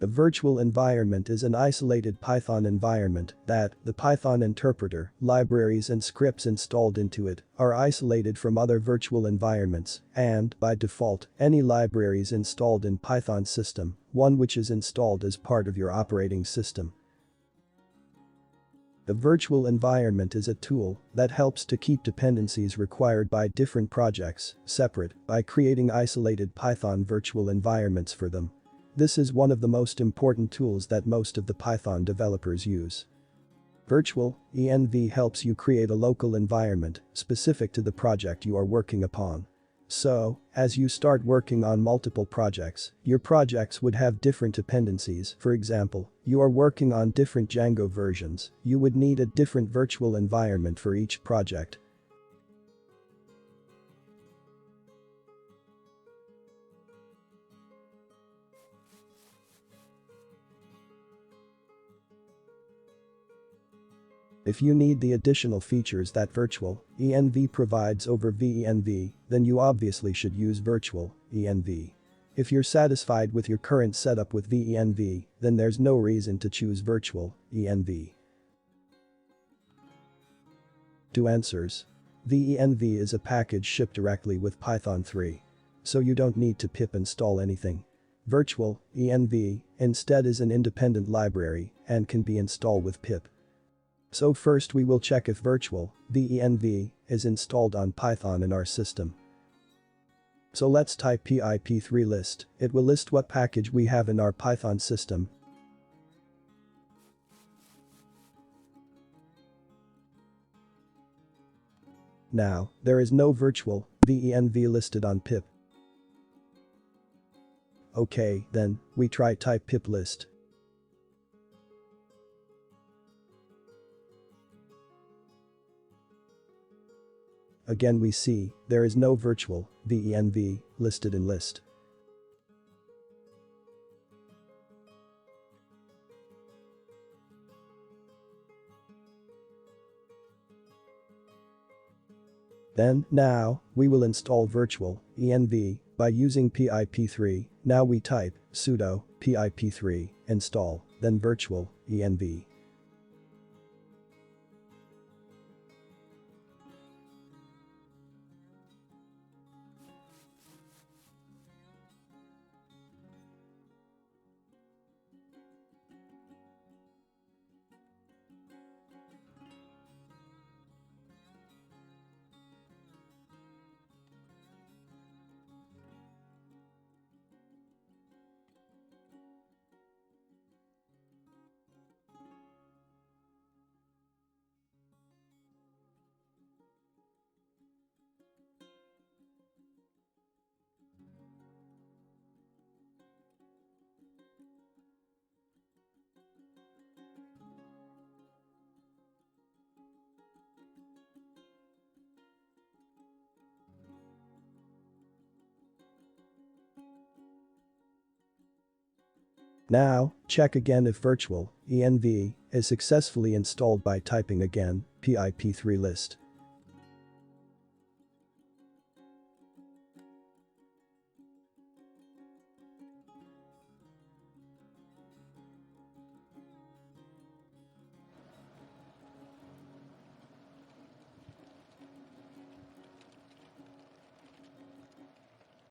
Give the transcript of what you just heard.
A virtual environment is an isolated Python environment that the Python interpreter, libraries and scripts installed into it are isolated from other virtual environments and, by default, any libraries installed in Python system, one which is installed as part of your operating system. The virtual environment is a tool that helps to keep dependencies required by different projects separate by creating isolated Python virtual environments for them. This is one of the most important tools that most of the Python developers use. Virtualenv helps you create a local environment specific to the project you are working upon. So, as you start working on multiple projects, your projects would have different dependencies. For example, you are working on different Django versions, you would need a different virtual environment for each project. If you need the additional features that Virtualenv provides over venv, then you obviously should use Virtualenv. If you're satisfied with your current setup with venv, then there's no reason to choose Virtualenv. 2 answers. venv is a package shipped directly with Python 3. So you don't need to pip install anything. Virtualenv instead is an independent library and can be installed with pip. So first we will check if Virtualenv is installed on Python in our system. So let's type pip3 list, it will list what package we have in our Python system. Now, there is no Virtualenv listed on pip. Okay, then, we try type pip list. Again we see, there is no Virtualenv listed in list. Then, now, we will install Virtualenv by using pip3, now we type sudo pip3 install, then Virtualenv. Now, check again if Virtualenv is successfully installed by typing again pip3 list.